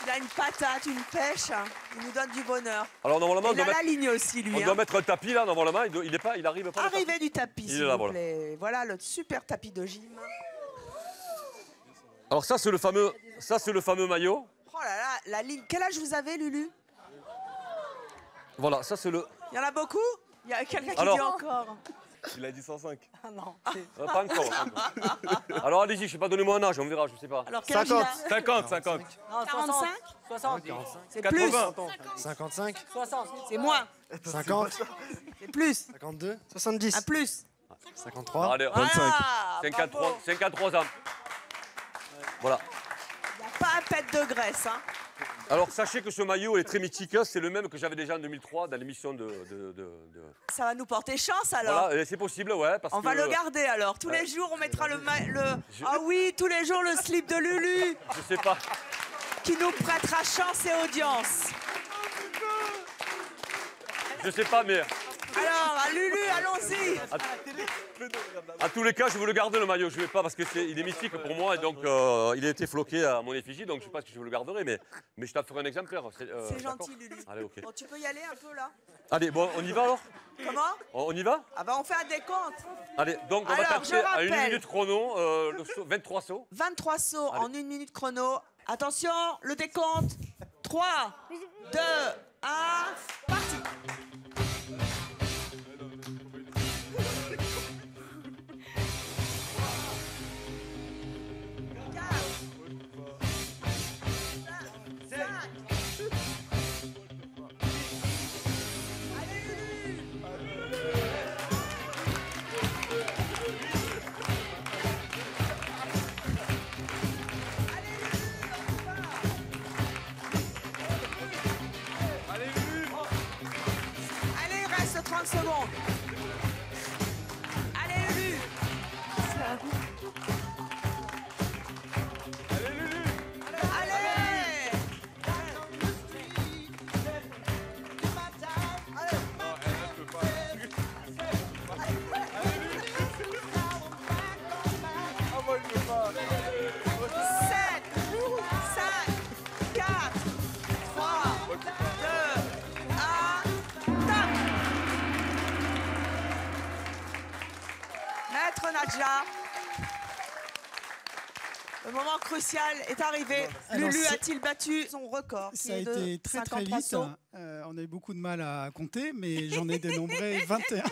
Il a une patate, une pêche, hein. Il nous donne du bonheur. Alors normalement, il a la ligne aussi, lui. On doit mettre un tapis là, normalement, il arrive pas. Arrivée du tapis, s'il là, vous plaît. Voilà le super tapis de gym. Alors ça, c'est le fameux maillot. Oh là là, la ligne. Quel âge vous avez, Lulu? Voilà, ça c'est le... Il y en a beaucoup? Il y a quelqu'un qui dit encore. Il a dit 105. Ah non. Pas encore. Alors allez-y, je ne sais pas, donnez-moi un âge, on verra, je ne sais pas. Alors, 50. 50. Non, 45. 60. C'est plus. 55. 60. C'est moins. 50. C'est plus. 52. 70. Un plus. 53. Allez, 25. 53 ans. Voilà. Il n'y a pas un pet de graisse, hein. Alors, sachez que ce maillot est très mythique. C'est le même que j'avais déjà en 2003 dans l'émission de... Ça va nous porter chance, alors. Voilà, c'est possible, ouais. Parce on va le garder, alors. Tous les jours, on mettra le... Ah oui, tous les jours, le slip de Lulu. Je sais pas. Qui nous prêtera chance et audience. Je sais pas, mais Alors, Lulu, allons-y. À tous les cas, je vous le garde le maillot. Je ne vais pas parce que il est mythique pour moi et donc il a été floqué à mon effigie, donc je ne sais pas si je vous le garderai, mais je t'en ferai un exemplaire. C'est gentil, Lulu. Allez, ok. Bon, tu peux y aller un peu là. Allez, bon, on y va alors? Comment? On y va? Ah bah on fait un décompte. Allez, donc on va Alors, taper à 1 rappelle. minute chrono, 23 sauts. 23 sauts Allez. en 1 minute chrono. Attention, le décompte. 3, 2, 1, parti. Allez, il reste 30 secondes. Allez, Lulu. Allez. Sept, 5, 4, 3, 2, 1, top. Maître Nadja, le moment crucial est arrivé. Alors, Lulu c'est- a-t-il battu son record qui Ça a est de été très 53 vite. sauts On a eu beaucoup de mal à compter, mais j'en ai dénombré 21.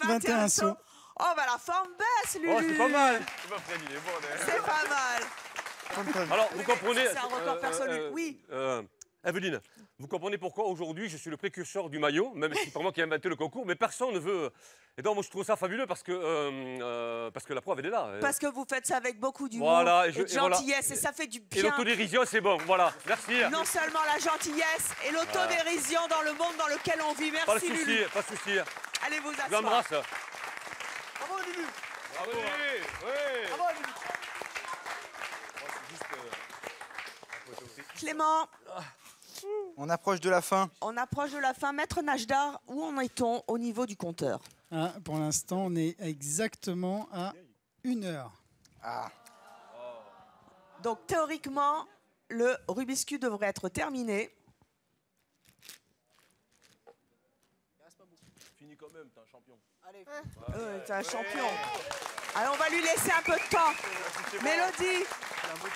21 sauts. Oh, bah la forme baisse, Lulu. Oh, c'est pas mal. C'est pas mal. Alors, vous comprenez. C'est un record personnel, oui. Evelyne, vous comprenez pourquoi aujourd'hui je suis le précurseur du maillot, même si c'est pas moi qui ai inventé le concours, mais personne ne veut. Et donc, moi, je trouve ça fabuleux parce que la preuve, elle est là. Parce que vous faites ça avec beaucoup d'humour Voilà, et de gentillesse, et ça fait du Et bien. l'autodérision, c'est bon. Voilà, merci. Non seulement la gentillesse et l'autodérision dans le monde dans lequel on vit. Pas de Merci, souci, Lulu. pas de souci. Allez vous Je vous asseoir. embrasse. Bravo, Lulu. Bravo, Lulu. Oui. Bravo, Lulu. Clément, On approche de la fin. on approche de la fin. Maître Najdar, où en est-on au niveau du compteur? Ah, pour l'instant, on est exactement à 1 heure. Ah. Donc théoriquement, le Rubik's Cube devrait être terminé. Fini quand même, t'es un champion. T'es un champion. Allez, on va lui laisser un peu de temps. Mélodie,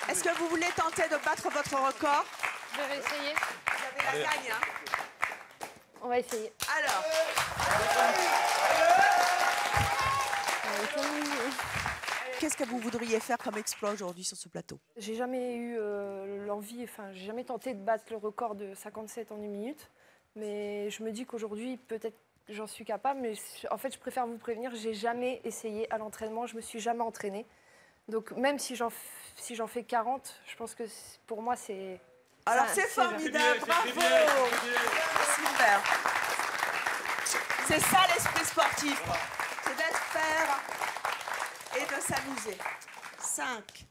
est-ce que vous voulez tenter de battre votre record? Je vais essayer. Vous avez la gagne, hein? On va essayer. Alors. Qu'est-ce que vous voudriez faire comme exploit aujourd'hui sur ce plateau? J'ai jamais eu l'envie, enfin, j'ai jamais tenté de battre le record de 57 en 1 minute. Mais je me dis qu'aujourd'hui, peut-être j'en suis capable. Mais en fait, je préfère vous prévenir, j'ai jamais essayé à l'entraînement, je me suis jamais entraînée. Donc même si j'en fais 40, je pense que pour moi, c'est... Alors ça- c'est bien. formidable, bravo! Super! C'est ça l'esprit sportif, c'est d'être faire et de s'amuser. 5,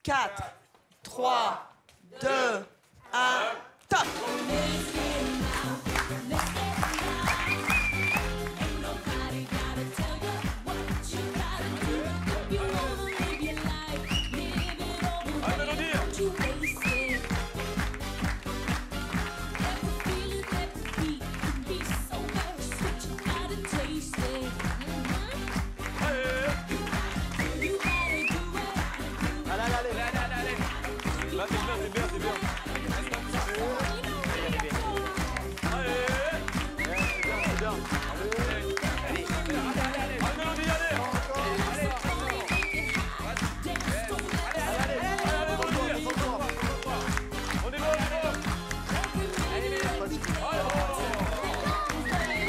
4, 3, 2, 1, top!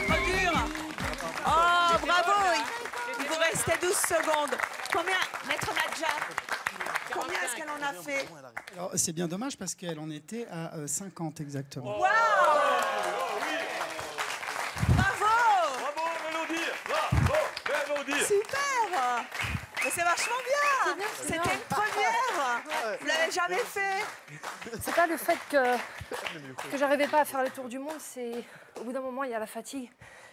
Trop dur. Oh, bravo! Il vous restait 12 secondes. Combien, Maître Nadja, combien est-ce qu'elle en a fait? Alors, c'est bien dommage parce qu'elle en était à 50 exactement. Waouh! Bravo! Bravo, Mélodie! Bravo, Mélodie! Super! Mais c'est vachement bien! C'était une première! Vous l'avez jamais fait? C'est pas le fait que j'arrivais pas à faire le tour du monde, c'est au bout d'un moment il y a la fatigue.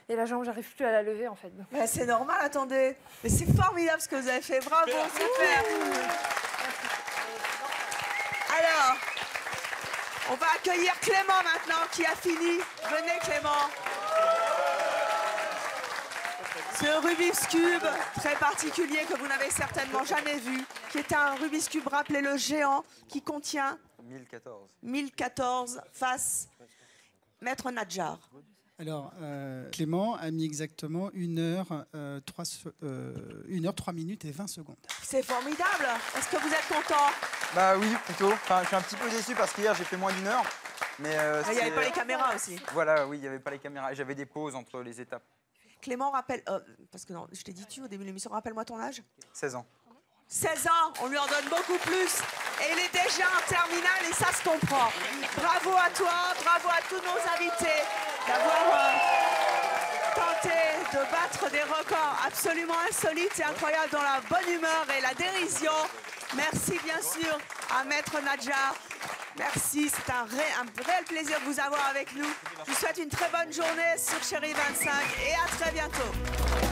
Et la jambe, j'arrive plus à la lever en fait. Mais c'est normal, attendez. Mais c'est formidable ce que vous avez fait. Bravo, super. Alors, on va accueillir Clément maintenant qui a fini. Venez Clément. C'est un Rubik's Cube très particulier que vous n'avez certainement jamais vu, qui est un Rubik's Cube, rappelez-le, géant, qui contient 1014. 1014 faces. Maître Nadjar. Alors, Clément a mis exactement 1 heure, 3 minutes et 20 secondes. C'est formidable. Est-ce que vous êtes content? Bah oui, plutôt. Enfin, je suis un petit peu déçu parce qu'hier, j'ai fait moins d'1 heure. Mais il n'y avait pas les caméras aussi. Voilà, oui, il n'y avait pas les caméras. J'avais des pauses entre les étapes. Clément, rappelle... parce que non, je t'ai dit tu au début de l'émission, rappelle-moi ton âge. 16 ans. 16 ans, on lui en donne beaucoup plus. Et il est déjà en terminale et ça se comprend. Bravo à toi, bravo à tous nos invités d'avoir tenté de battre des records absolument insolites et incroyables dans la bonne humeur et la dérision. Merci bien sûr à Maître Nadjar. Merci, c'est un réel plaisir de vous avoir avec nous. Je vous souhaite une très bonne journée sur Chérie 25 et à très bientôt.